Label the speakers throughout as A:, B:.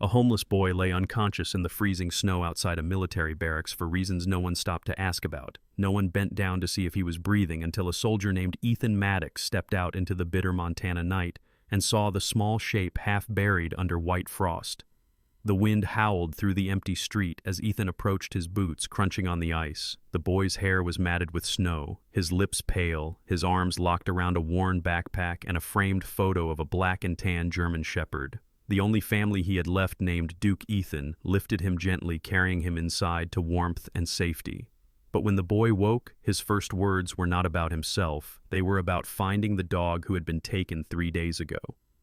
A: A homeless boy lay unconscious in the freezing snow outside a military barracks for reasons no one stopped to ask about. No one bent down to see if he was breathing until a soldier named Ethan Maddox stepped out into the bitter Montana night and saw the small shape half buried under white frost. The wind howled through the empty street as Ethan approached his boots crunching on the ice. The boy's hair was matted with snow, his lips pale, his arms locked around a worn backpack and a framed photo of a black and tan German shepherd. The only family he had left, named Duke Ethan, lifted him gently, carrying him inside to warmth and safety. But when the boy woke, his first words were not about himself. They were about finding the dog who had been taken 3 days ago.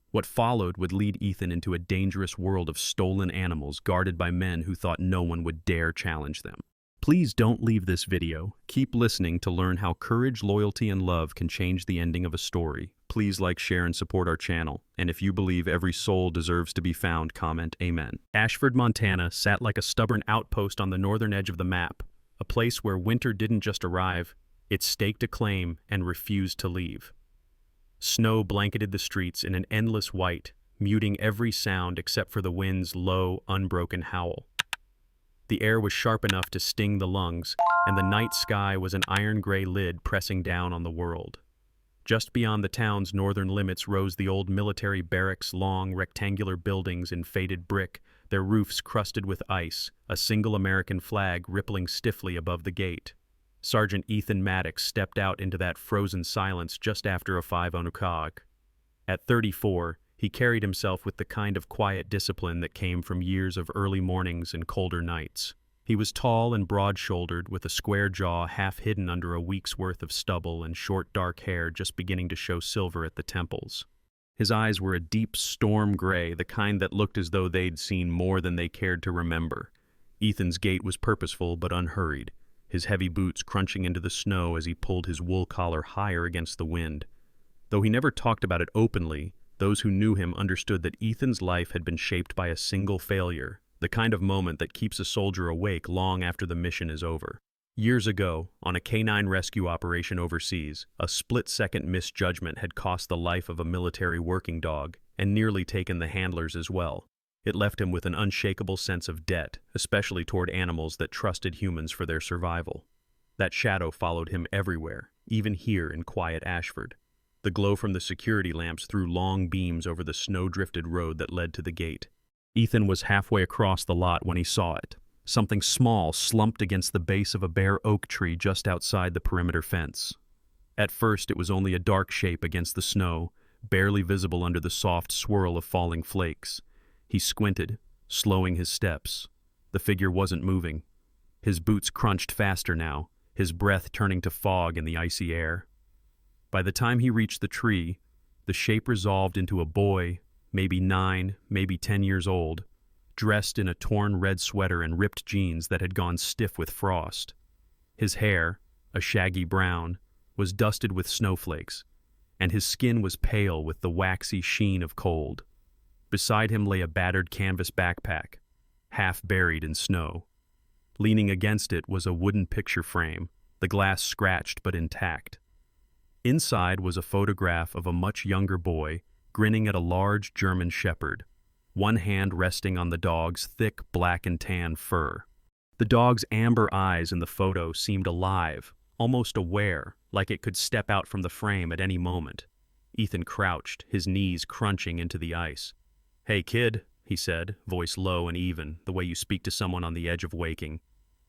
A: What followed would lead Ethan into a dangerous world of stolen animals guarded by men who thought no one would dare challenge them. Please don't leave this video. Keep listening to learn how courage, loyalty, and love can change the ending of a story. Please like, share, and support our channel. And if you believe every soul deserves to be found, comment Amen. Ashford, Montana sat like a stubborn outpost on the northern edge of the map, a place where winter didn't just arrive, it staked a claim and refused to leave. Snow blanketed the streets in an endless white, muting every sound except for the wind's low, unbroken howl. The air was sharp enough to sting the lungs, and the night sky was an iron-gray lid pressing down on the world. Just beyond the town's northern limits rose the old military barracks, long, rectangular buildings in faded brick, their roofs crusted with ice, a single American flag rippling stiffly above the gate. Sergeant Ethan Maddox stepped out into that frozen silence just after a 5 o'clock. At 34, he carried himself with the kind of quiet discipline that came from years of early mornings and colder nights. He was tall and broad-shouldered, with a square jaw half hidden under a week's worth of stubble and short dark hair just beginning to show silver at the temples. His eyes were a deep storm gray, the kind that looked as though they'd seen more than they cared to remember. Ethan's gait was purposeful but unhurried, his heavy boots crunching into the snow as he pulled his wool collar higher against the wind. Though he never talked about it openly, those who knew him understood that Ethan's life had been shaped by a single failure, the kind of moment that keeps a soldier awake long after the mission is over. Years ago, on a canine rescue operation overseas, a split-second misjudgment had cost the life of a military working dog and nearly taken the handlers as well. It left him with an unshakable sense of debt, especially toward animals that trusted humans for their survival. That shadow followed him everywhere, even here in quiet Ashford. The glow from the security lamps threw long beams over the snow-drifted road that led to the gate. Ethan was halfway across the lot when he saw it. Something small slumped against the base of a bare oak tree just outside the perimeter fence. At first, it was only a dark shape against the snow, barely visible under the soft swirl of falling flakes. He squinted, slowing his steps. The figure wasn't moving. His boots crunched faster now, his breath turning to fog in the icy air. By the time he reached the tree, the shape resolved into a boy, maybe 9, maybe 10 years old, dressed in a torn red sweater and ripped jeans that had gone stiff with frost. His hair, a shaggy brown, was dusted with snowflakes, and his skin was pale with the waxy sheen of cold. Beside him lay a battered canvas backpack, half buried in snow. Leaning against it was a wooden picture frame, the glass scratched but intact. Inside was a photograph of a much younger boy grinning at a large German shepherd, one hand resting on the dog's thick black and tan fur. The dog's amber eyes in the photo seemed alive, almost aware, like it could step out from the frame at any moment. Ethan crouched, his knees crunching into the ice. "Hey, kid," he said, voice low and even, the way you speak to someone on the edge of waking.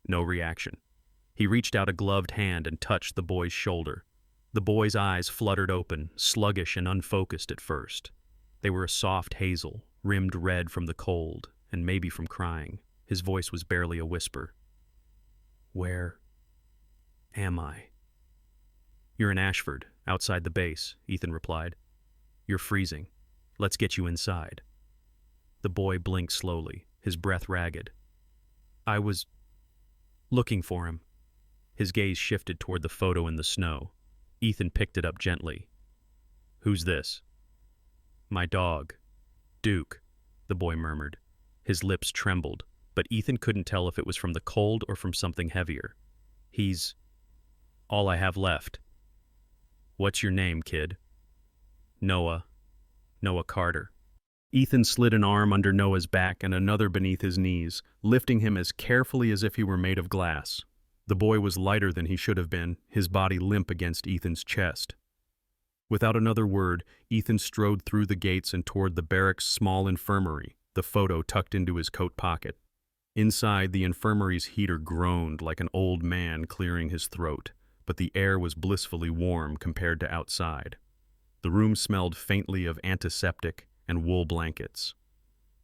A: No reaction. He reached out a gloved hand and touched the boy's shoulder. The boy's eyes fluttered open, sluggish and unfocused at first. They were a soft hazel, rimmed red from the cold, and maybe from crying. His voice was barely a whisper. "Where am I?" "You're in Ashford, outside the base," Ethan replied. "You're freezing. Let's get you inside." The boy blinked slowly, his breath ragged. "I was looking for him." His gaze shifted toward the photo in the snow. Ethan picked it up gently. "Who's this?" "My dog, Duke," the boy murmured. His lips trembled, but Ethan couldn't tell if it was from the cold or from something heavier. "He's all I have left." "What's your name, kid?" Noah Carter." Ethan slid an arm under Noah's back and another beneath his knees, lifting him as carefully as if he were made of glass. The boy was lighter than he should have been, his body limp against Ethan's chest. Without another word, Ethan strode through the gates and toward the barracks' small infirmary, the photo tucked into his coat pocket. Inside, the infirmary's heater groaned like an old man clearing his throat, but the air was blissfully warm compared to outside. The room smelled faintly of antiseptic and wool blankets.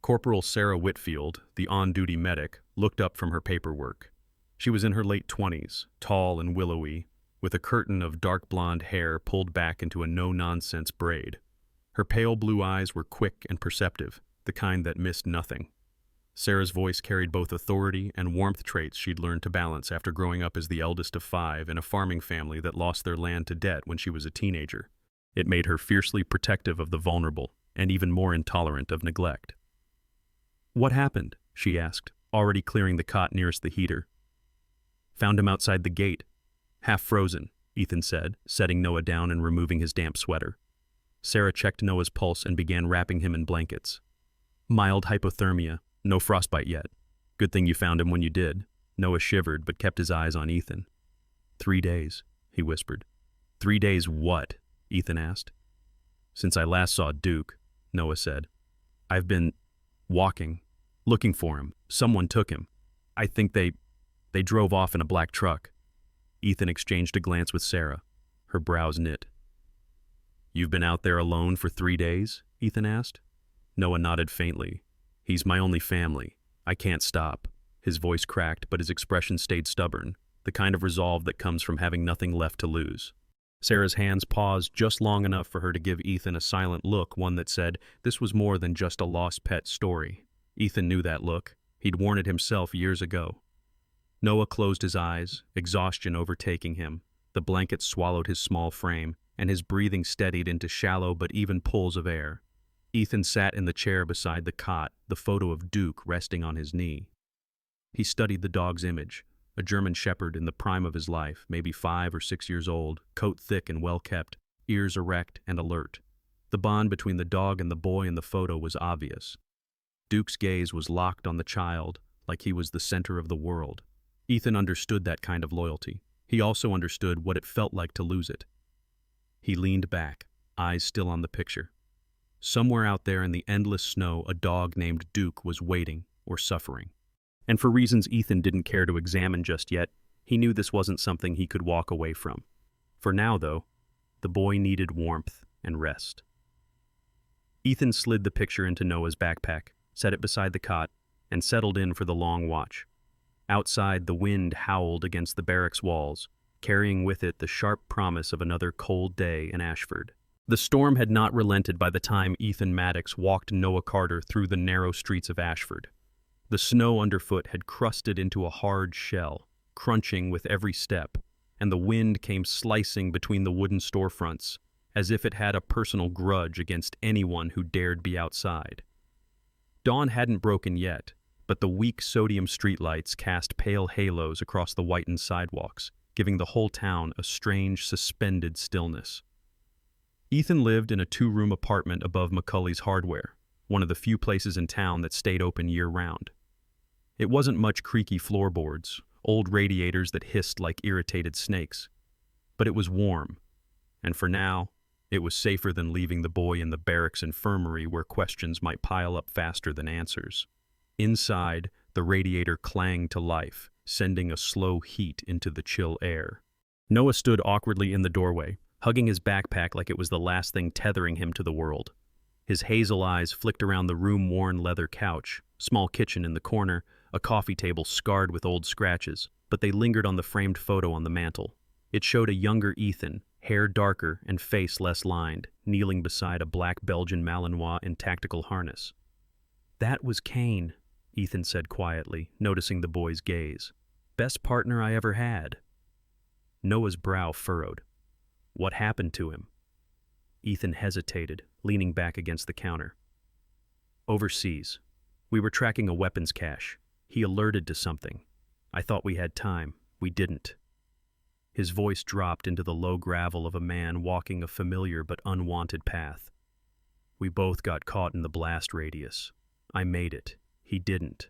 A: Corporal Sarah Whitfield, the on-duty medic, looked up from her paperwork. She was in her late 20s, tall and willowy, with a curtain of dark blonde hair pulled back into a no-nonsense braid. Her pale blue eyes were quick and perceptive, the kind that missed nothing. Sarah's voice carried both authority and warmth traits she'd learned to balance after growing up as the eldest of 5 in a farming family that lost their land to debt when she was a teenager. It made her fiercely protective of the vulnerable and even more intolerant of neglect. "What happened?" she asked, already clearing the cot nearest the heater. "Found him outside the gate. Half frozen," Ethan said, setting Noah down and removing his damp sweater. Sarah checked Noah's pulse and began wrapping him in blankets. "Mild hypothermia, no frostbite yet. Good thing you found him when you did." Noah shivered but kept his eyes on Ethan. 3 days, he whispered. 3 days what? Ethan asked. "Since I last saw Duke," Noah said. "I've been walking, looking for him. Someone took him. I think they drove off in a black truck." Ethan exchanged a glance with Sarah, her brows knit. "You've been out there alone for 3 days?" Ethan asked. Noah nodded faintly. "He's my only family. I can't stop." His voice cracked, but his expression stayed stubborn, the kind of resolve that comes from having nothing left to lose. Sarah's hands paused just long enough for her to give Ethan a silent look, one that said this was more than just a lost pet story. Ethan knew that look. He'd worn it himself years ago. Noah closed his eyes, exhaustion overtaking him. The blanket swallowed his small frame, and his breathing steadied into shallow but even pulls of air. Ethan sat in the chair beside the cot, the photo of Duke resting on his knee. He studied the dog's image, a German shepherd in the prime of his life, maybe 5 or 6 years old, coat thick and well-kept, ears erect and alert. The bond between the dog and the boy in the photo was obvious. Duke's gaze was locked on the child, like he was the center of the world. Ethan understood that kind of loyalty. He also understood what it felt like to lose it. He leaned back, eyes still on the picture. Somewhere out there in the endless snow, a dog named Duke was waiting or suffering. And for reasons Ethan didn't care to examine just yet, he knew this wasn't something he could walk away from. For now, though, the boy needed warmth and rest. Ethan slid the picture into Noah's backpack, set it beside the cot, and settled in for the long watch. Outside, the wind howled against the barracks walls, carrying with it the sharp promise of another cold day in Ashford. The storm had not relented by the time Ethan Maddox walked Noah Carter through the narrow streets of Ashford. The snow underfoot had crusted into a hard shell, crunching with every step, and the wind came slicing between the wooden storefronts, as if it had a personal grudge against anyone who dared be outside. Dawn hadn't broken yet, but the weak sodium streetlights cast pale halos across the whitened sidewalks, giving the whole town a strange, suspended stillness. Ethan lived in a 2-room apartment above McCulley's Hardware, one of the few places in town that stayed open year-round. It wasn't much creaky floorboards, old radiators that hissed like irritated snakes, but it was warm, and for now, it was safer than leaving the boy in the barracks infirmary where questions might pile up faster than answers. Inside, the radiator clanged to life, sending a slow heat into the chill air. Noah stood awkwardly in the doorway, hugging his backpack like it was the last thing tethering him to the world. His hazel eyes flicked around the room-worn leather couch, small kitchen in the corner, a coffee table scarred with old scratches, but they lingered on the framed photo on the mantel. It showed a younger Ethan, hair darker and face less lined, kneeling beside a black Belgian Malinois in tactical harness. "That was Kane," Ethan said quietly, noticing the boy's gaze. "Best partner I ever had." Noah's brow furrowed. What happened to him? Ethan hesitated, leaning back against the counter. "Overseas. We were tracking a weapons cache. He alerted to something. I thought we had time. We didn't." His voice dropped into the low gravel of a man walking a familiar but unwanted path. We both got caught in the blast radius. I made it. He didn't.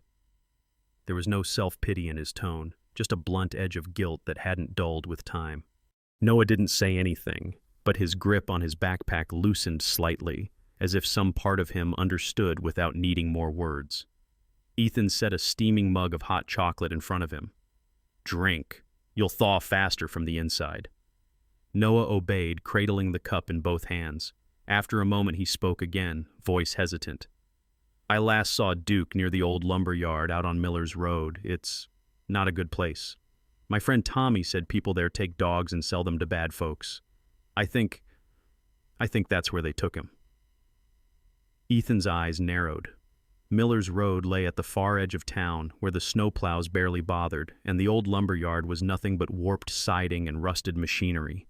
A: There was no self-pity in his tone, just a blunt edge of guilt that hadn't dulled with time. Noah didn't say anything, but his grip on his backpack loosened slightly, as if some part of him understood without needing more words. Ethan set a steaming mug of hot chocolate in front of him. "Drink. You'll thaw faster from the inside." Noah obeyed, cradling the cup in both hands. After a moment he spoke again, voice hesitant. "I last saw Duke near the old lumber yard out on Miller's Road. It's not a good place. My friend Tommy said people there take dogs and sell them to bad folks. I think that's where they took him." Ethan's eyes narrowed. Miller's Road lay at the far edge of town, where the snowplows barely bothered, and the old lumber yard was nothing but warped siding and rusted machinery.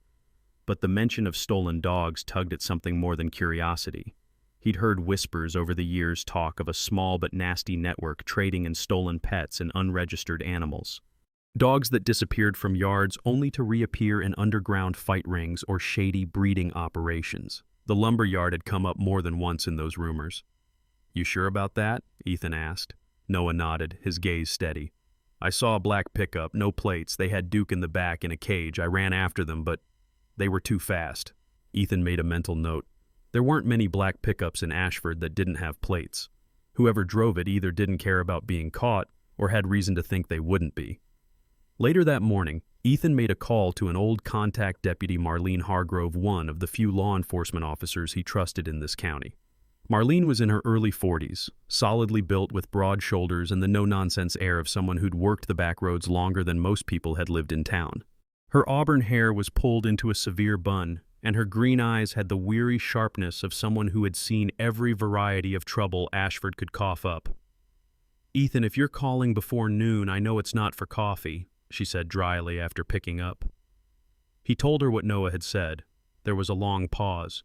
A: But the mention of stolen dogs tugged at something more than curiosity. He'd heard whispers over the years talk of a small but nasty network trading in stolen pets and unregistered animals. Dogs that disappeared from yards only to reappear in underground fight rings or shady breeding operations. The lumber yard had come up more than once in those rumors. "You sure about that?" Ethan asked. Noah nodded, his gaze steady. "I saw a black pickup, no plates. They had Duke in the back in a cage. I ran after them, but they were too fast." Ethan made a mental note. There weren't many black pickups in Ashford that didn't have plates. Whoever drove it either didn't care about being caught or had reason to think they wouldn't be. Later that morning, Ethan made a call to an old contact deputy, Marlene Hargrove, one of the few law enforcement officers he trusted in this county. Marlene was in her early 40s, solidly built with broad shoulders and the no-nonsense air of someone who'd worked the back roads longer than most people had lived in town. Her auburn hair was pulled into a severe bun, and her green eyes had the weary sharpness of someone who had seen every variety of trouble Ashford could cough up. "Ethan, if you're calling before noon, I know it's not for coffee," she said dryly after picking up. He told her what Noah had said. There was a long pause.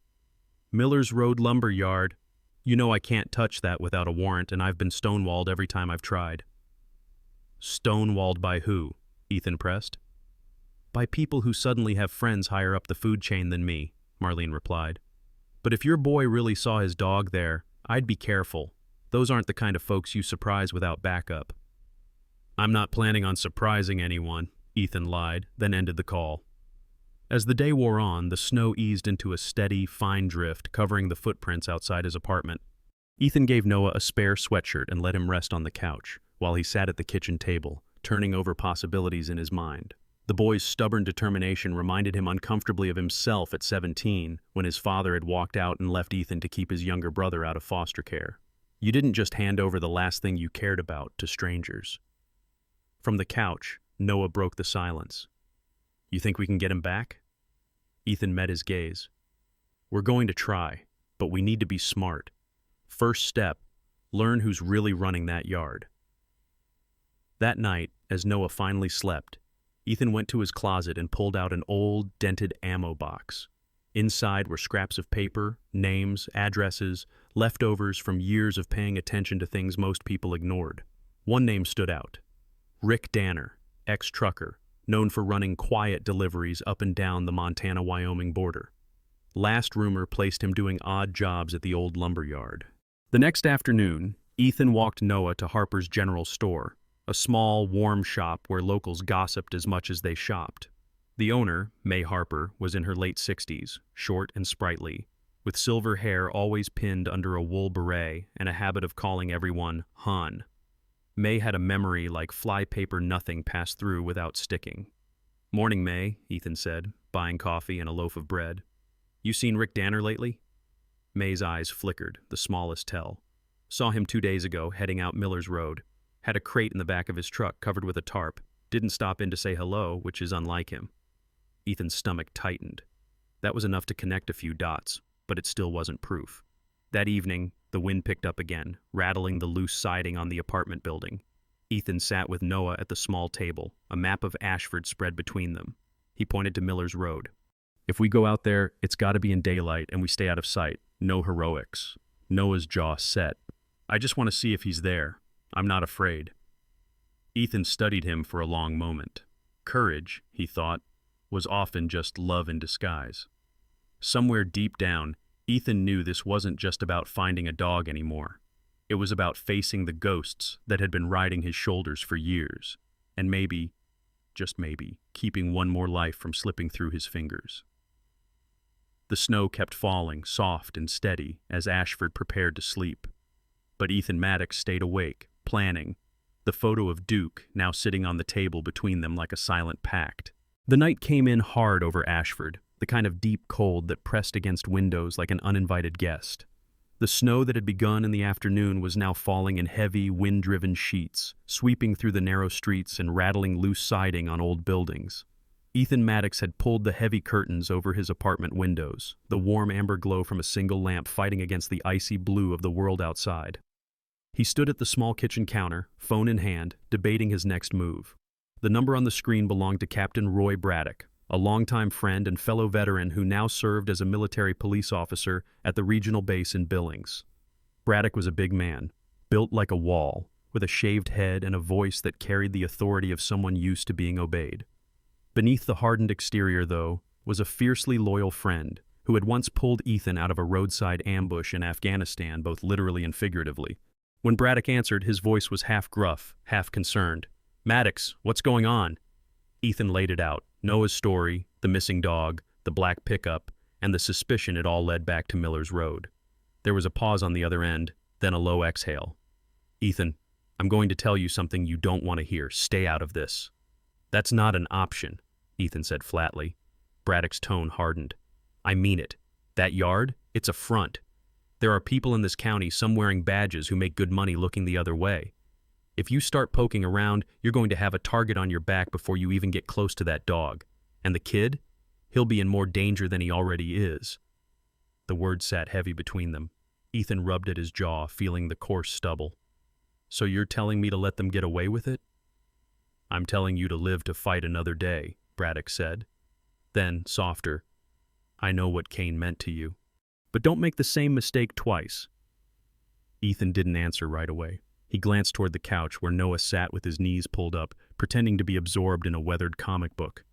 A: "Miller's Road lumber yard. You know I can't touch that without a warrant, and I've been stonewalled every time I've tried." "Stonewalled by who?" Ethan pressed. "By people who suddenly have friends higher up the food chain than me," Marlene replied. "But if your boy really saw his dog there, I'd be careful. Those aren't the kind of folks you surprise without backup." "I'm not planning on surprising anyone," Ethan lied, then ended the call. As the day wore on, the snow eased into a steady, fine drift, covering the footprints outside his apartment. Ethan gave Noah a spare sweatshirt and let him rest on the couch, while he sat at the kitchen table, turning over possibilities in his mind. The boy's stubborn determination reminded him uncomfortably of himself at 17, when his father had walked out and left Ethan to keep his younger brother out of foster care. You didn't just hand over the last thing you cared about to strangers. From the couch, Noah broke the silence. "You think we can get him back?" Ethan met his gaze. "We're going to try, but we need to be smart. First step, learn who's really running that yard." That night, as Noah finally slept, Ethan went to his closet and pulled out an old, dented ammo box. Inside were scraps of paper, names, addresses, leftovers from years of paying attention to things most people ignored. One name stood out. Rick Danner, ex-trucker, known for running quiet deliveries up and down the Montana-Wyoming border. Last rumor placed him doing odd jobs at the old lumber yard. The next afternoon, Ethan walked Noah to Harper's General Store, a small, warm shop where locals gossiped as much as they shopped. The owner, May Harper, was in her late 60s, short and sprightly, with silver hair always pinned under a wool beret and a habit of calling everyone Hon. May had a memory like flypaper nothing passed through without sticking. "Morning, May," Ethan said, buying coffee and a loaf of bread. "You seen Rick Danner lately?" May's eyes flickered, the smallest tell. "Saw him 2 days ago, heading out Miller's Road. Had a crate in the back of his truck covered with a tarp. Didn't stop in to say hello, which is unlike him." Ethan's stomach tightened. That was enough to connect a few dots, but it still wasn't proof. That evening, the wind picked up again, rattling the loose siding on the apartment building. Ethan sat with Noah at the small table, a map of Ashford spread between them. He pointed to Miller's Road. "If we go out there, it's got to be in daylight and we stay out of sight. No heroics." Noah's jaw set. "I just want to see if he's there. I'm not afraid." Ethan studied him for a long moment. Courage, he thought, was often just love in disguise. Somewhere deep down, Ethan knew this wasn't just about finding a dog anymore. It was about facing the ghosts that had been riding his shoulders for years, and maybe, just maybe, keeping one more life from slipping through his fingers. The snow kept falling, soft and steady, as Ashford prepared to sleep. But Ethan Maddox stayed awake, planning, the photo of Duke now sitting on the table between them like a silent pact. The night came in hard over Ashford, the kind of deep cold that pressed against windows like an uninvited guest. The snow that had begun in the afternoon was now falling in heavy, wind-driven sheets, sweeping through the narrow streets and rattling loose siding on old buildings. Ethan Maddox had pulled the heavy curtains over his apartment windows, the warm amber glow from a single lamp fighting against the icy blue of the world outside. He stood at the small kitchen counter, phone in hand, debating his next move. The number on the screen belonged to Captain Roy Braddock, a longtime friend and fellow veteran who now served as a military police officer at the regional base in Billings. Braddock was a big man, built like a wall, with a shaved head and a voice that carried the authority of someone used to being obeyed. Beneath the hardened exterior, though, was a fiercely loyal friend who had once pulled Ethan out of a roadside ambush in Afghanistan, both literally and figuratively. When Braddock answered, his voice was half gruff, half concerned. "Maddox, what's going on?" Ethan laid it out. Noah's story, the missing dog, the black pickup, and the suspicion it all led back to Miller's Road. There was a pause on the other end, then a low exhale. "Ethan, I'm going to tell you something you don't want to hear. Stay out of this." "That's not an option," Ethan said flatly. Braddock's tone hardened. "I mean it. That yard? It's a front. There are people in this county, some wearing badges, who make good money looking the other way. If you start poking around, you're going to have a target on your back before you even get close to that dog. And the kid? He'll be in more danger than he already is." The words sat heavy between them. Ethan rubbed at his jaw, feeling the coarse stubble. "So you're telling me to let them get away with it?" "I'm telling you to live to fight another day," Braddock said. Then, softer, "I know what Kane meant to you. But don't make the same mistake twice." Ethan didn't answer right away. He glanced toward the couch where Noah sat with his knees pulled up, pretending to be absorbed in a weathered comic book.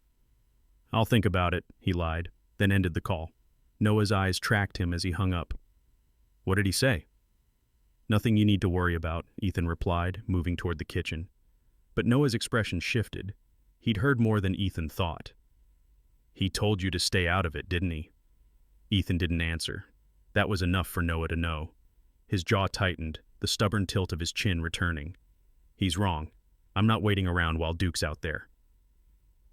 A: "I'll think about it," he lied, then ended the call. Noah's eyes tracked him as he hung up. "What did he say?" "Nothing you need to worry about," Ethan replied, moving toward the kitchen. But Noah's expression shifted. He'd heard more than Ethan thought. "He told you to stay out of it, didn't he?" Ethan didn't answer. That was enough for Noah to know. His jaw tightened, the stubborn tilt of his chin returning. "He's wrong. I'm not waiting around while Duke's out there."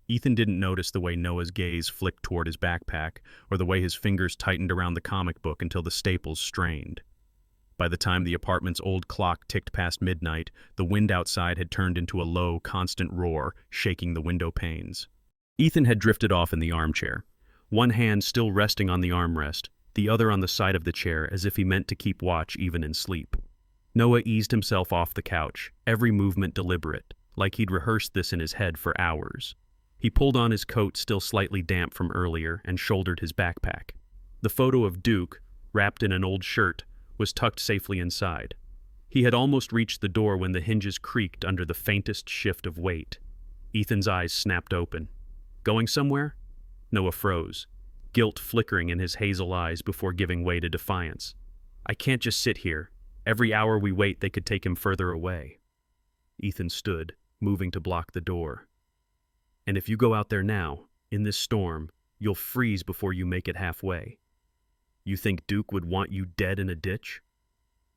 A: Ethan didn't notice the way Noah's gaze flicked toward his backpack, or the way his fingers tightened around the comic book until the staples strained. By the time the apartment's old clock ticked past midnight, the wind outside had turned into a low, constant roar, shaking the window panes. Ethan had drifted off in the armchair, one hand still resting on the armrest, the other on the side of the chair as if he meant to keep watch even in sleep. Noah eased himself off the couch, every movement deliberate, like he'd rehearsed this in his head for hours. He pulled on his coat still slightly damp from earlier and shouldered his backpack. The photo of Duke, wrapped in an old shirt, was tucked safely inside. He had almost reached the door when the hinges creaked under the faintest shift of weight. Ethan's eyes snapped open. "Going somewhere?" Noah froze, guilt flickering in his hazel eyes before giving way to defiance. "I can't just sit here. Every hour we wait, they could take him further away." Ethan stood, moving to block the door. "And if you go out there now, in this storm, you'll freeze before you make it halfway. You think Duke would want you dead in a ditch?"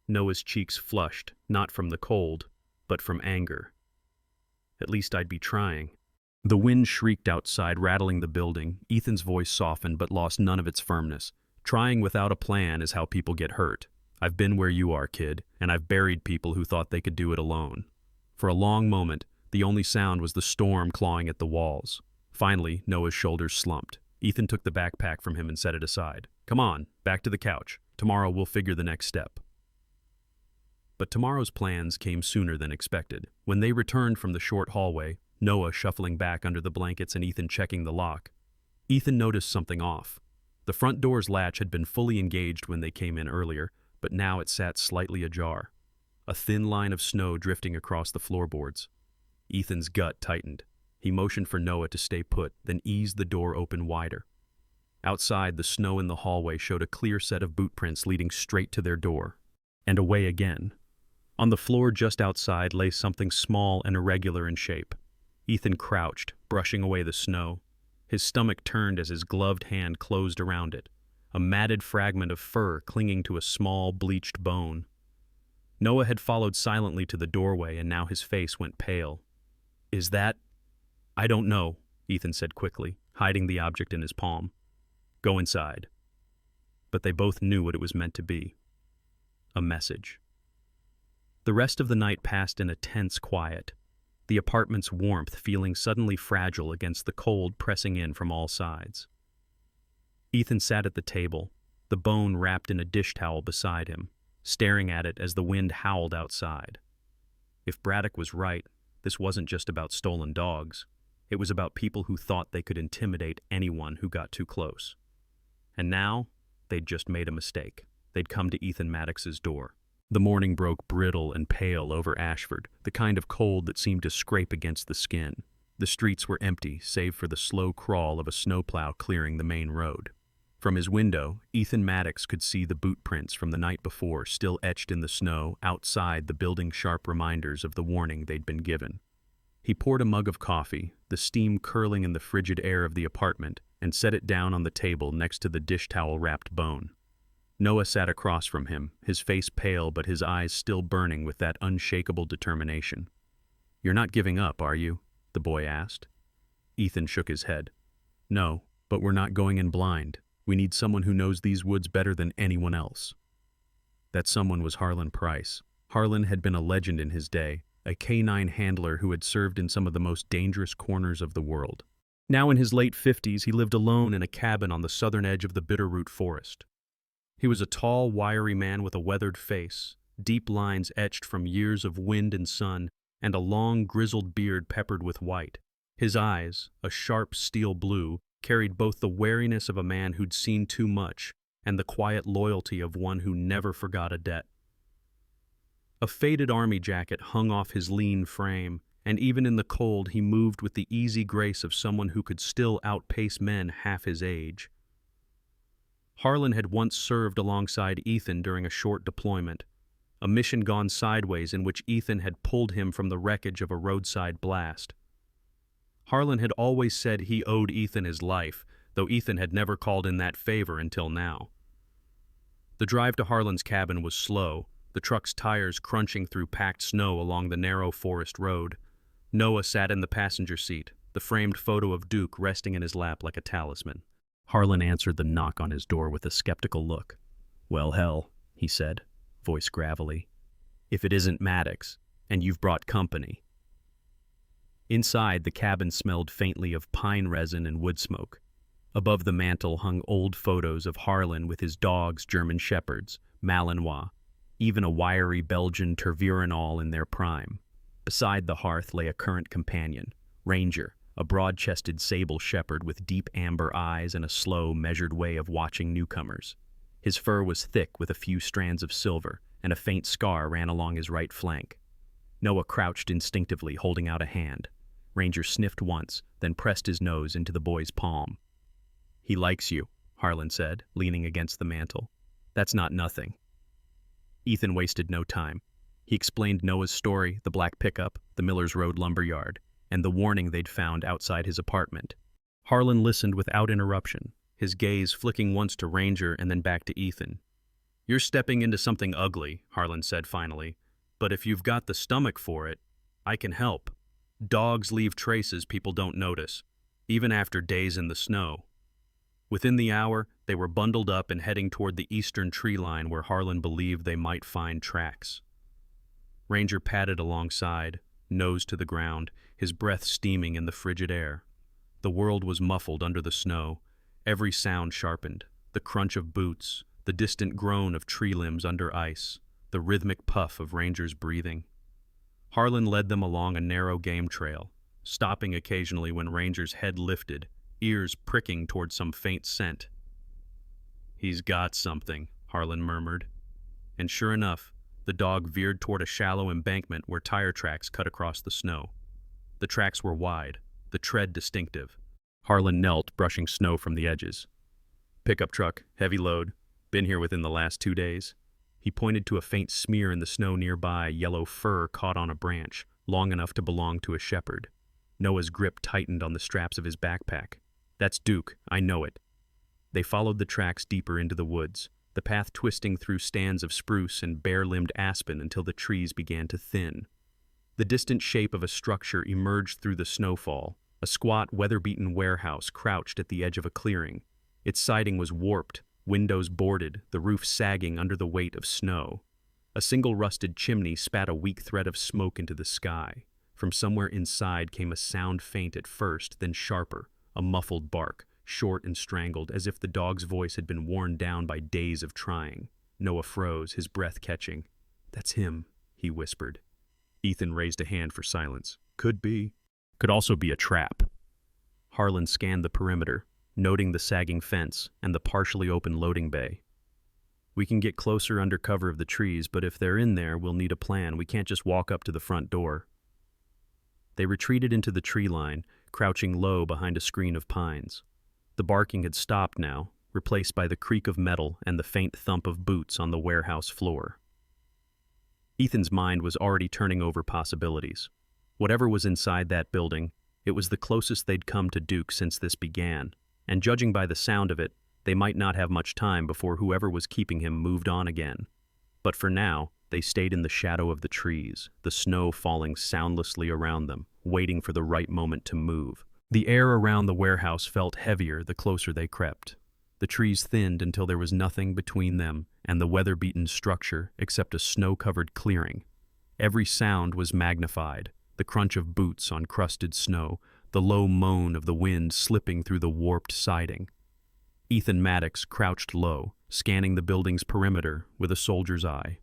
A: Noah's cheeks flushed, not from the cold, but from anger. "At least I'd be trying." The wind shrieked outside, rattling the building. Ethan's voice softened but lost none of its firmness. "Trying without a plan is how people get hurt. I've been where you are, kid, and I've buried people who thought they could do it alone." For a long moment, the only sound was the storm clawing at the walls. Finally, Noah's shoulders slumped. Ethan took the backpack from him and set it aside. "Come on, back to the couch. Tomorrow we'll figure the next step." But tomorrow's plans came sooner than expected. When they returned from the short hallway, Noah shuffling back under the blankets and Ethan checking the lock, Ethan noticed something off. The front door's latch had been fully engaged when they came in earlier, but now it sat slightly ajar. A thin line of snow drifting across the floorboards. Ethan's gut tightened. He motioned for Noah to stay put, then eased the door open wider. Outside, the snow in the hallway showed a clear set of boot prints leading straight to their door. And away again. On the floor just outside lay something small and irregular in shape. Ethan crouched, brushing away the snow. His stomach turned as his gloved hand closed around it, a matted fragment of fur clinging to a small, bleached bone. Noah had followed silently to the doorway, and now his face went pale. "Is that—" "I don't know," Ethan said quickly, hiding the object in his palm. "Go inside." But they both knew what it was meant to be. A message. The rest of the night passed in a tense quiet, the apartment's warmth feeling suddenly fragile against the cold pressing in from all sides. Ethan sat at the table, the bone wrapped in a dish towel beside him, staring at it as the wind howled outside. If Braddock was right, this wasn't just about stolen dogs. It was about people who thought they could intimidate anyone who got too close. And now, they'd just made a mistake. They'd come to Ethan Maddox's door. The morning broke brittle and pale over Ashford, the kind of cold that seemed to scrape against the skin. The streets were empty, save for the slow crawl of a snowplow clearing the main road. From his window, Ethan Maddox could see the boot prints from the night before still etched in the snow outside the building, sharp reminders of the warning they'd been given. He poured a mug of coffee, the steam curling in the frigid air of the apartment, and set it down on the table next to the dish towel-wrapped bone. Noah sat across from him, his face pale but his eyes still burning with that unshakable determination. "You're not giving up, are you?" the boy asked. Ethan shook his head. "No, but we're not going in blind. We need someone who knows these woods better than anyone else." That someone was Harlan Price. Harlan had been a legend in his day, a canine handler who had served in some of the most dangerous corners of the world. Now in his late 50s, he lived alone in a cabin on the southern edge of the Bitterroot Forest. He was a tall, wiry man with a weathered face, deep lines etched from years of wind and sun, and a long, grizzled beard peppered with white. His eyes, a sharp steel blue, carried both the wariness of a man who'd seen too much and the quiet loyalty of one who never forgot a debt. A faded army jacket hung off his lean frame, and even in the cold he moved with the easy grace of someone who could still outpace men half his age. Harlan had once served alongside Ethan during a short deployment, a mission gone sideways in which Ethan had pulled him from the wreckage of a roadside blast. Harlan had always said he owed Ethan his life, though Ethan had never called in that favor until now. The drive to Harlan's cabin was slow, the truck's tires crunching through packed snow along the narrow forest road. Noah sat in the passenger seat, the framed photo of Duke resting in his lap like a talisman. Harlan answered the knock on his door with a skeptical look. "Well, hell," he said, voice gravelly, "if it isn't Maddox, and you've brought company." Inside, the cabin smelled faintly of pine resin and wood smoke. Above the mantel hung old photos of Harlan with his dogs, German shepherds, Malinois, even a wiry Belgian Tervurenol in their prime. Beside the hearth lay a current companion, Ranger, a broad-chested sable shepherd with deep amber eyes and a slow, measured way of watching newcomers. His fur was thick with a few strands of silver, and a faint scar ran along his right flank. Noah crouched instinctively, holding out a hand. Ranger sniffed once, then pressed his nose into the boy's palm. "He likes you," Harlan said, leaning against the mantel. "That's not nothing." Ethan wasted no time. He explained Noah's story, the black pickup, the Millers Road lumberyard, and the warning they'd found outside his apartment. Harlan listened without interruption, his gaze flicking once to Ranger and then back to Ethan. "You're stepping into something ugly," Harlan said finally, "but if you've got the stomach for it, I can help. Dogs leave traces people don't notice, even after days in the snow." Within the hour, they were bundled up and heading toward the eastern tree line where Harlan believed they might find tracks. Ranger padded alongside, nose to the ground, his breath steaming in the frigid air. The world was muffled under the snow, every sound sharpened, the crunch of boots, the distant groan of tree limbs under ice, the rhythmic puff of Ranger's breathing. Harlan led them along a narrow game trail, stopping occasionally when Ranger's head lifted, ears pricking toward some faint scent. "He's got something," Harlan murmured. And sure enough, the dog veered toward a shallow embankment where tire tracks cut across the snow. The tracks were wide, the tread distinctive. Harlan knelt, brushing snow from the edges. Pickup truck, heavy load. Been here within the last 2 days. He pointed to a faint smear in the snow nearby, yellow fur caught on a branch, long enough to belong to a shepherd. Noah's grip tightened on the straps of his backpack. That's Duke, I know it. They followed the tracks deeper into the woods, the path twisting through stands of spruce and bare-limbed aspen until the trees began to thin. The distant shape of a structure emerged through the snowfall, a squat, weather-beaten warehouse crouched at the edge of a clearing. Its siding was warped, windows boarded, the roof sagging under the weight of snow. A single rusted chimney spat a weak thread of smoke into the sky. From somewhere inside came a sound faint at first, then sharper, a muffled bark, short and strangled, as if the dog's voice had been worn down by days of trying. Noah froze, his breath catching. "That's him," he whispered. Ethan raised a hand for silence. "Could be. Could also be a trap." Harlan scanned the perimeter, noting the sagging fence and the partially open loading bay. "We can get closer under cover of the trees, but if they're in there, we'll need a plan. We can't just walk up to the front door." They retreated into the tree line, crouching low behind a screen of pines. The barking had stopped now, replaced by the creak of metal and the faint thump of boots on the warehouse floor. Ethan's mind was already turning over possibilities. Whatever was inside that building, it was the closest they'd come to Duke since this began, and judging by the sound of it, they might not have much time before whoever was keeping him moved on again. But for now, they stayed in the shadow of the trees, the snow falling soundlessly around them, waiting for the right moment to move. The air around the warehouse felt heavier the closer they crept. The trees thinned until there was nothing between them and the weather-beaten structure except a snow-covered clearing. Every sound was magnified, the crunch of boots on crusted snow, the low moan of the wind slipping through the warped siding. Ethan Maddox crouched low, scanning the building's perimeter with a soldier's eye.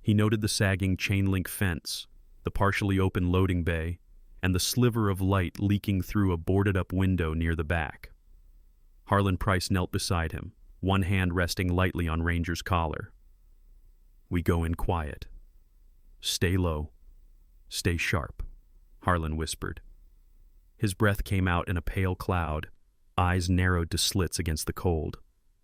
A: He noted the sagging chain-link fence, the partially open loading bay, and the sliver of light leaking through a boarded-up window near the back. Harlan Price knelt beside him, one hand resting lightly on Ranger's collar. "We go in quiet. Stay low. Stay sharp," Harlan whispered. His breath came out in a pale cloud, eyes narrowed to slits against the cold.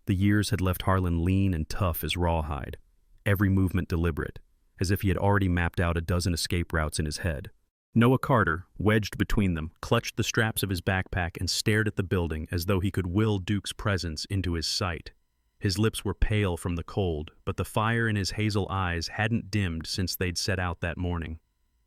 A: The years had left Harlan lean and tough as rawhide, every movement deliberate, as if he had already mapped out a dozen escape routes in his head. Noah Carter, wedged between them, clutched the straps of his backpack and stared at the building as though he could will Duke's presence into his sight. His lips were pale from the cold, but the fire in his hazel eyes hadn't dimmed since they'd set out that morning.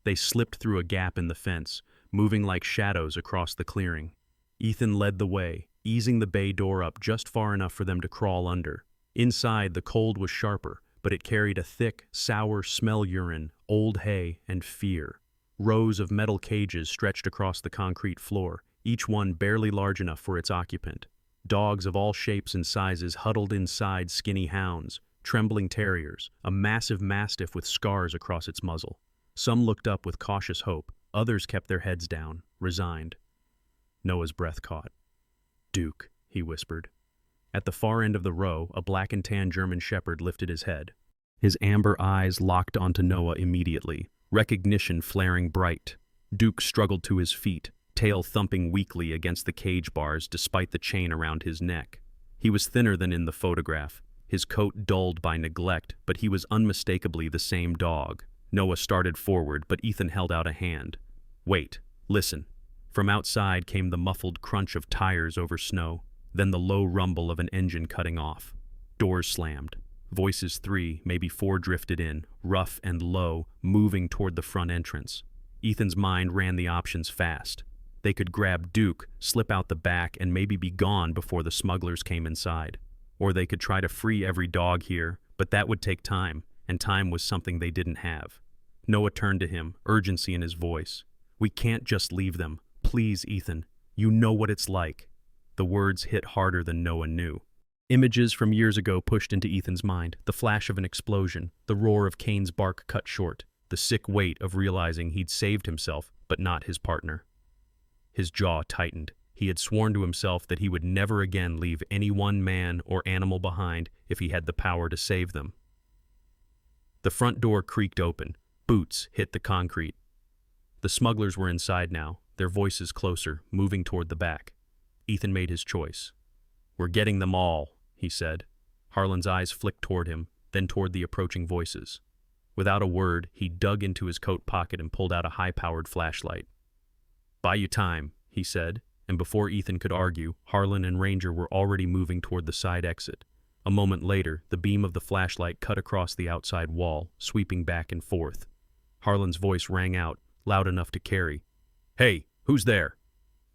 A: They slipped through a gap in the fence, moving like shadows across the clearing. Ethan led the way, easing the bay door up just far enough for them to crawl under. Inside, the cold was sharper, but it carried a thick, sour smell urine, old hay, and fear. Rows of metal cages stretched across the concrete floor, each one barely large enough for its occupant. Dogs of all shapes and sizes huddled inside skinny hounds, trembling terriers, a massive mastiff with scars across its muzzle. Some looked up with cautious hope, others kept their heads down, resigned. Noah's breath caught. "Duke," he whispered. At the far end of the row, a black and tan German shepherd lifted his head. His amber eyes locked onto Noah immediately, recognition flaring bright. Duke struggled to his feet, tail thumping weakly against the cage bars despite the chain around his neck. He was thinner than in the photograph, his coat dulled by neglect, but he was unmistakably the same dog. Noah started forward, but Ethan held out a hand. "Wait, listen." From outside came the muffled crunch of tires over snow, then the low rumble of an engine cutting off. Doors slammed. Voices 3, maybe 4 drifted in, rough and low, moving toward the front entrance. Ethan's mind ran the options fast. They could grab Duke, slip out the back, and maybe be gone before the smugglers came inside. Or they could try to free every dog here, but that would take time, and time was something they didn't have. Noah turned to him, urgency in his voice. "We can't just leave them. Please, Ethan. You know what it's like." The words hit harder than Noah knew. Images from years ago pushed into Ethan's mind, the flash of an explosion, the roar of Kane's bark cut short, the sick weight of realizing he'd saved himself, but not his partner. His jaw tightened. He had sworn to himself that he would never again leave any one man or animal behind if he had the power to save them. The front door creaked open. Boots hit the concrete. The smugglers were inside now, their voices closer, moving toward the back. Ethan made his choice. "We're getting them all," he said. Harlan's eyes flicked toward him, then toward the approaching voices. Without a word, he dug into his coat pocket and pulled out a high-powered flashlight. "Buy you time," he said, and before Ethan could argue, Harlan and Ranger were already moving toward the side exit. A moment later, the beam of the flashlight cut across the outside wall, sweeping back and forth. Harlan's voice rang out, loud enough to carry. "Hey, who's there?"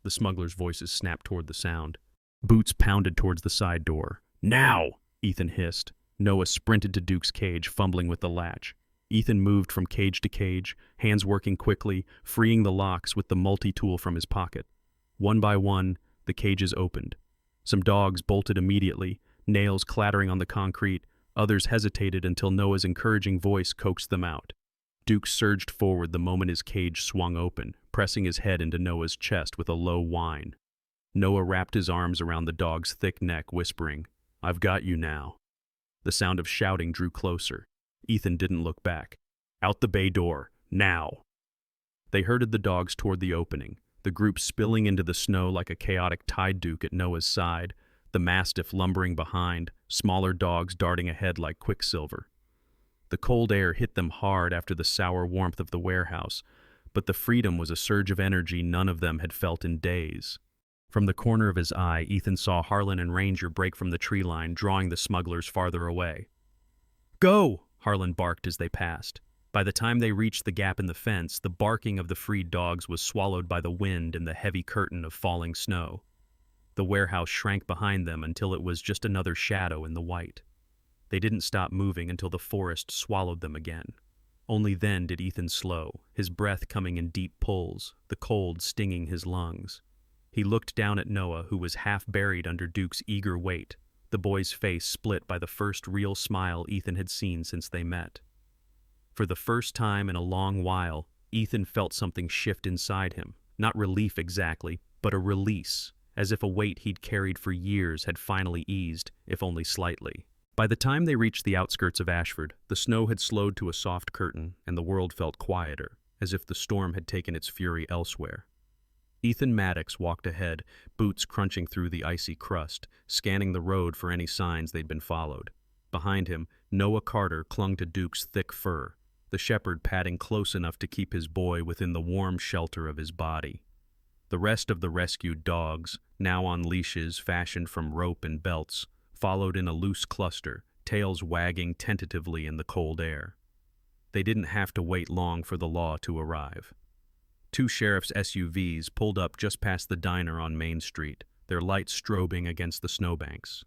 A: The smugglers' voices snapped toward the sound. Boots pounded towards the side door. "Now!" Ethan hissed. Noah sprinted to Duke's cage, fumbling with the latch. Ethan moved from cage to cage, hands working quickly, freeing the locks with the multi-tool from his pocket. One by one, the cages opened. Some dogs bolted immediately, nails clattering on the concrete. Others hesitated until Noah's encouraging voice coaxed them out. Duke surged forward the moment his cage swung open, pressing his head into Noah's chest with a low whine. Noah wrapped his arms around the dog's thick neck, whispering, "I've got you now." The sound of shouting drew closer. Ethan didn't look back. "Out the bay door, now!" They herded the dogs toward the opening, the group spilling into the snow like a chaotic tide. Duke at Noah's side, the mastiff lumbering behind, smaller dogs darting ahead like quicksilver. The cold air hit them hard after the sour warmth of the warehouse, but the freedom was a surge of energy none of them had felt in days. From the corner of his eye, Ethan saw Harlan and Ranger break from the tree line, drawing the smugglers farther away. "Go!" Harlan barked as they passed. By the time they reached the gap in the fence, the barking of the freed dogs was swallowed by the wind and the heavy curtain of falling snow. The warehouse shrank behind them until it was just another shadow in the white. They didn't stop moving until the forest swallowed them again. Only then did Ethan slow, his breath coming in deep pulls, the cold stinging his lungs. He looked down at Noah, who was half buried under Duke's eager weight, the boy's face split by the first real smile Ethan had seen since they met. For the first time in a long while, Ethan felt something shift inside him, not relief exactly, but a release, as if a weight he'd carried for years had finally eased, if only slightly. By the time they reached the outskirts of Ashford, the snow had slowed to a soft curtain, and the world felt quieter, as if the storm had taken its fury elsewhere. Ethan Maddox walked ahead, boots crunching through the icy crust, scanning the road for any signs they'd been followed. Behind him, Noah Carter clung to Duke's thick fur, the shepherd padding close enough to keep his boy within the warm shelter of his body. The rest of the rescued dogs, now on leashes fashioned from rope and belts, followed in a loose cluster, tails wagging tentatively in the cold air. They didn't have to wait long for the law to arrive. 2 sheriff's SUVs pulled up just past the diner on Main Street, their lights strobing against the snowbanks.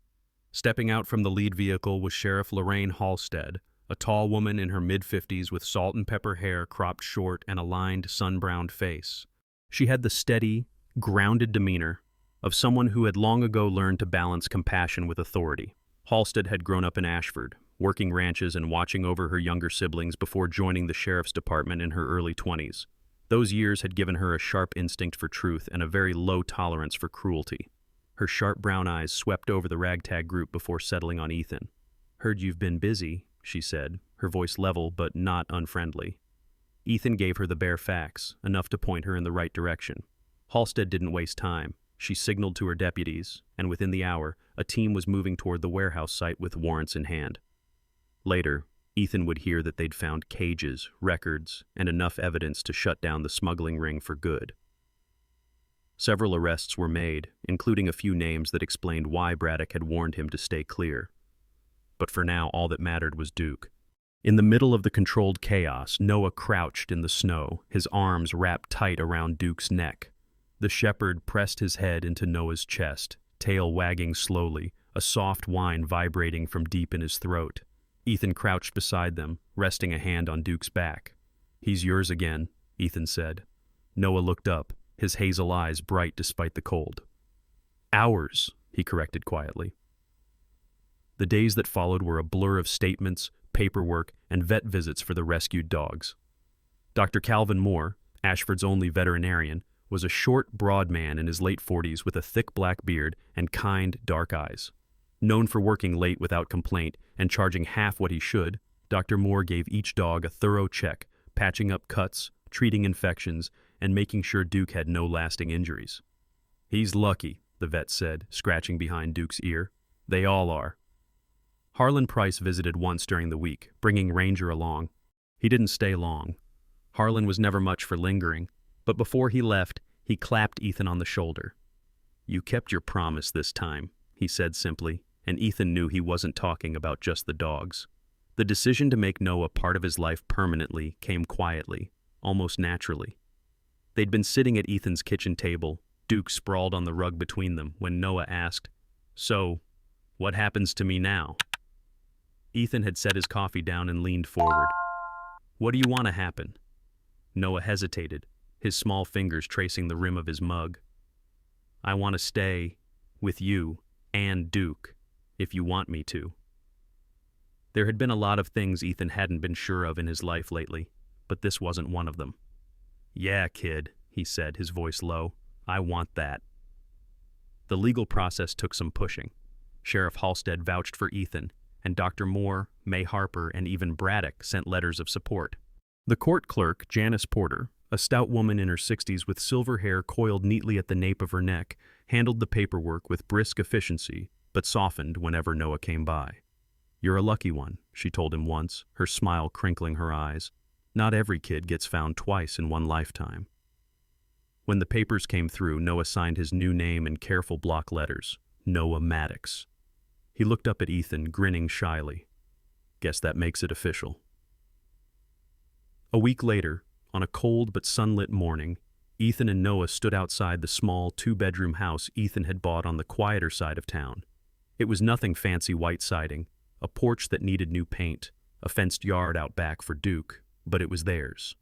A: Stepping out from the lead vehicle was Sheriff Lorraine Halstead, a tall woman in her mid-50s with salt and pepper hair cropped short and a lined, sun-browned face. She had the steady, grounded demeanor of someone who had long ago learned to balance compassion with authority. Halstead had grown up in Ashford, working ranches and watching over her younger siblings before joining the sheriff's department in her early 20s. Those years had given her a sharp instinct for truth and a very low tolerance for cruelty. Her sharp brown eyes swept over the ragtag group before settling on Ethan. "Heard you've been busy," she said, her voice level but not unfriendly. Ethan gave her the bare facts, enough to point her in the right direction. Halstead didn't waste time. She signaled to her deputies, and within the hour, a team was moving toward the warehouse site with warrants in hand. Later, Ethan would hear that they'd found cages, records, and enough evidence to shut down the smuggling ring for good. Several arrests were made, including a few names that explained why Braddock had warned him to stay clear. But for now, all that mattered was Duke. In the middle of the controlled chaos, Noah crouched in the snow, his arms wrapped tight around Duke's neck. The shepherd pressed his head into Noah's chest, tail wagging slowly, a soft whine vibrating from deep in his throat. Ethan crouched beside them, resting a hand on Duke's back. "He's yours again," Ethan said. Noah looked up, his hazel eyes bright despite the cold. "Ours," he corrected quietly. The days that followed were a blur of statements, paperwork, and vet visits for the rescued dogs. Dr. Calvin Moore, Ashford's only veterinarian, was a short, broad man in his late 40s with a thick black beard and kind, dark eyes. Known for working late without complaint and charging half what he should, Dr. Moore gave each dog a thorough check, patching up cuts, treating infections, and making sure Duke had no lasting injuries. "He's lucky," the vet said, scratching behind Duke's ear. They all are. Harlan Price visited once during the week, bringing Ranger along. He didn't stay long. Harlan was never much for lingering, but before he left, he clapped Ethan on the shoulder. You kept your promise this time, he said simply, and Ethan knew he wasn't talking about just the dogs. The decision to make Noah part of his life permanently came quietly, almost naturally. They'd been sitting at Ethan's kitchen table, Duke sprawled on the rug between them, when Noah asked, "So, what happens to me now?" Ethan had set his coffee down and leaned forward. "What do you want to happen?" Noah hesitated, his small fingers tracing the rim of his mug. "I want to stay with you and Duke, if you want me to." There had been a lot of things Ethan hadn't been sure of in his life lately, but this wasn't one of them. "Yeah, kid," he said, his voice low. "I want that." The legal process took some pushing. Sheriff Halstead vouched for Ethan, and Dr. Moore, May Harper, and even Braddock sent letters of support. The court clerk, Janice Porter, a stout woman in her 60s with silver hair coiled neatly at the nape of her neck, handled the paperwork with brisk efficiency, but softened whenever Noah came by. "You're a lucky one," she told him once, her smile crinkling her eyes. "Not every kid gets found twice in one lifetime." When the papers came through, Noah signed his new name in careful block letters, Noah Maddox. He looked up at Ethan, grinning shyly. "Guess that makes it official." A week later, on a cold but sunlit morning, Ethan and Noah stood outside the small two-bedroom house Ethan had bought on the quieter side of town. It was nothing fancy white siding, a porch that needed new paint, a fenced yard out back for Duke, but it was theirs.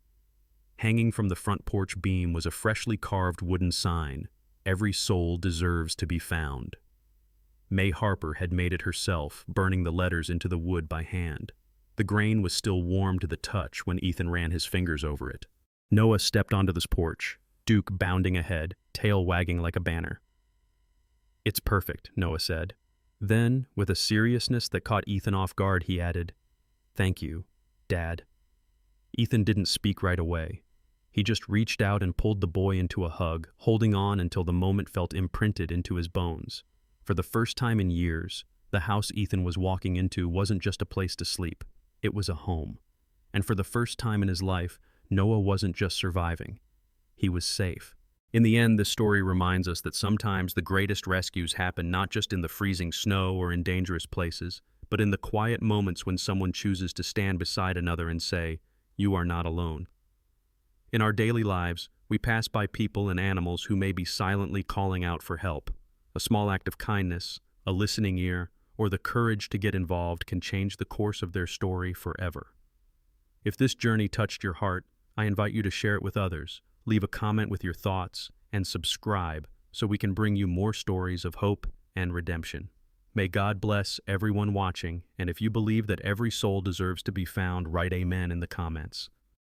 A: Hanging from the front porch beam was a freshly carved wooden sign, "Every soul deserves to be found." May Harper had made it herself, burning the letters into the wood by hand. The grain was still warm to the touch when Ethan ran his fingers over it. Noah stepped onto this porch, Duke bounding ahead, tail wagging like a banner. "It's perfect," Noah said. Then, with a seriousness that caught Ethan off guard, he added, "Thank you, Dad." Ethan didn't speak right away. He just reached out and pulled the boy into a hug, holding on until the moment felt imprinted into his bones. For the first time in years, the house Ethan was walking into wasn't just a place to sleep. It was a home. And for the first time in his life, Noah wasn't just surviving. He was safe. In the end, this story reminds us that sometimes the greatest rescues happen not just in the freezing snow or in dangerous places, but in the quiet moments when someone chooses to stand beside another and say, "You are not alone." In our daily lives, we pass by people and animals who may be silently calling out for help. A small act of kindness, a listening ear, or the courage to get involved can change the course of their story forever. If this journey touched your heart, I invite you to share it with others, leave a comment with your thoughts, and subscribe so we can bring you more stories of hope and redemption. May God bless everyone watching, and if you believe that every soul deserves to be found, write amen in the comments.